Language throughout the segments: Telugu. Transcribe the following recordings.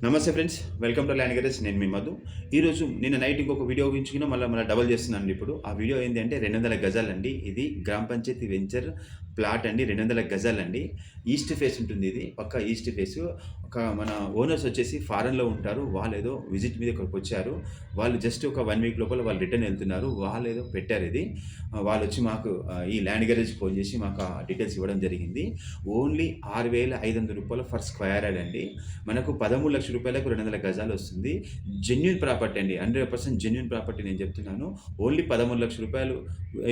నమస్తే friends, welcome to land garage. నేను మీ మధు. ఈరోజు నిన్న నైట్ ఇంకొక వీడియో ఊహించుకుని మళ్ళీ డబల్ చేస్తున్నానండి. ఇప్పుడు ఆ వీడియో ఏంటి అంటే 200 గజాలండి. ఇది గ్రామ పంచాయతీ వెంచర్ ప్లాట్ అండి. 200 గజాలండి. ఈస్ట్ ఫేస్ ఉంటుంది. ఇది పక్క ఈస్ట్ ఫేస్. మన ఓనర్స్ వచ్చేసి ఫారెన్లో ఉంటారు. వాళ్ళు ఏదో విజిట్ మీద ఇక్కడికి వచ్చారు. వాళ్ళు జస్ట్ ఒక 1 వీక్ లోపల వాళ్ళు రిటర్న్ వెళ్తున్నారు. వాళ్ళు ఏదో పెట్టారు ఇది. వాళ్ళు వచ్చి మాకు ఈ ల్యాండ్ గ్యారేజ్ ఫోన్ చేసి మాకు ఆ డీటెయిల్స్ ఇవ్వడం జరిగింది. ఓన్లీ 6,500 రూపాయలు ఫర్ స్క్వేర్ యార్డ్ అండి. మనకు 13 లక్షల రూపాయలకు 200 గజాలు వస్తుంది. జెన్యూన్ ప్రాపర్టీ అండి. 100% జెన్యూన్ ప్రాపర్టీ నేను చెప్తున్నాను. ఓన్లీ 13 లక్షల రూపాయలు.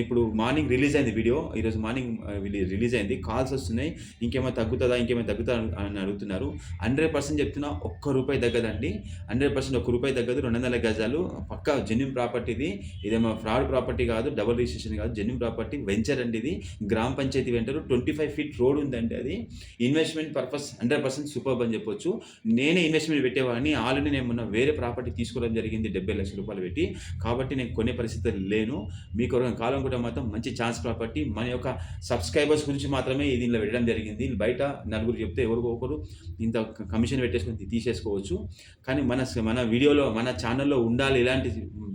ఇప్పుడు మార్నింగ్ రిలీజ్ అయింది వీడియో. ఈరోజు మార్నింగ్ రిలీజ్ అయింది. కాల్స్ వస్తున్నాయి. ఇంకేమైనా తగ్గుతుందా అని అడుగుతున్నారు. 100% చెప్తున్నా, ఒక్క రూపాయి తగ్గదండి. 100% ఒక్క రూపాయి తగ్గదు. 200 గజాలు పక్కా జెన్యూన్ ప్రాపర్టీ ఇది. ఇదేమో ఫ్రాడ్ ప్రాపర్టీ కాదు, డబుల్ రిజిస్ట్రేషన్ కాదు, జెన్యూన్ ప్రాపర్టీ వెంచర్ అండి. ఇది గ్రామ పంచాయతీ వెంచర్. 25 ఫీట్ రోడ్ ఉందండి. అది ఇన్వెస్ట్మెంట్ పర్పస్ 100% సూపర్బ్ అని చెప్పొచ్చు. నేనే ఇన్వెస్ట్మెంట్ పెట్టేవాడిని. ఆల్రెడీ నేను మొన్న వేరే ప్రాపర్టీ తీసుకోవడం జరిగింది 70 లక్షల రూపాయలు పెట్టి. కాబట్టి నేను కొనే పరిస్థితులు లేను. మీకు కాలం కూడా మాత్రం మంచి ఛాన్స్ ప్రాపర్టీ. మన యొక్క సబ్స్క్రైబర్స్ గురించి మాత్రమే దీనిలో పెట్టడం జరిగింది. బయట నలుగురు చెప్తే ఎవరికో ఒకరు ఇంత కమిషన్ పెట్టేసుకొని తీసేసుకోవచ్చు. కానీ మన వీడియోలో మన ఛానల్లో ఉండాలి, ఇలాంటి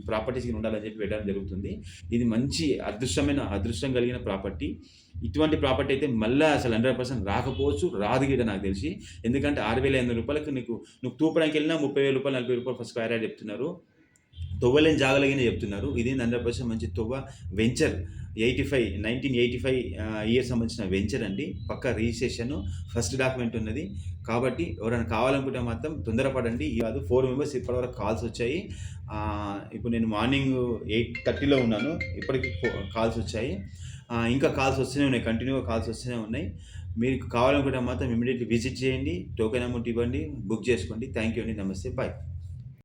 ప్రాపర్టీస్ ఉండాలని చెప్పి పెట్టడం జరుగుతుంది. ఇది మంచి అదృష్టం కలిగిన ప్రాపర్టీ. ఇటువంటి ప్రాపర్టీ అయితే మళ్ళీ అసలు 100% రాకపోవచ్చు, రాదు గిట నాకు తెలిసి. ఎందుకంటే 6,500 రూపాయలకు నువ్వు తూపడానికి వెళ్ళినా 30,000 రూపాయలు 40,000 రూపాయలు ఫస్ట్ స్క్వేర్ యార్డ్ చెప్తున్నారు. తొవ్వలేని జాగలిగిన చెప్తున్నారు. ఇది 100% మంచి తొవ్వ వెంచర్. 1985 ఇయర్ సంబంధించిన వెంచర్ అండి. పక్క రిజిస్ట్రేషన్ ఫస్ట్ డాక్యుమెంట్ ఉన్నది. కాబట్టి ఎవరైనా కావాలనుకుంటే మాత్రం తొందరపడండి. కాదు 4 మెంబర్స్ ఇప్పటివరకు కాల్స్ వచ్చాయి. ఇప్పుడు నేను మార్నింగ్ 8:30లో ఉన్నాను. ఇప్పటికి కాల్స్ వచ్చాయి. ఇంకా కాల్స్ వస్తూనే ఉన్నాయి. కంటిన్యూగా కాల్స్ వస్తూనే ఉన్నాయి. మీకు కావాలనుకుంటే మాత్రం ఇమీడియట్లీ విజిట్ చేయండి. టోకెన్ అమౌంట్ ఇవ్వండి, బుక్ చేసుకోండి. థ్యాంక్ యూ అండి. నమస్తే, బాయ్.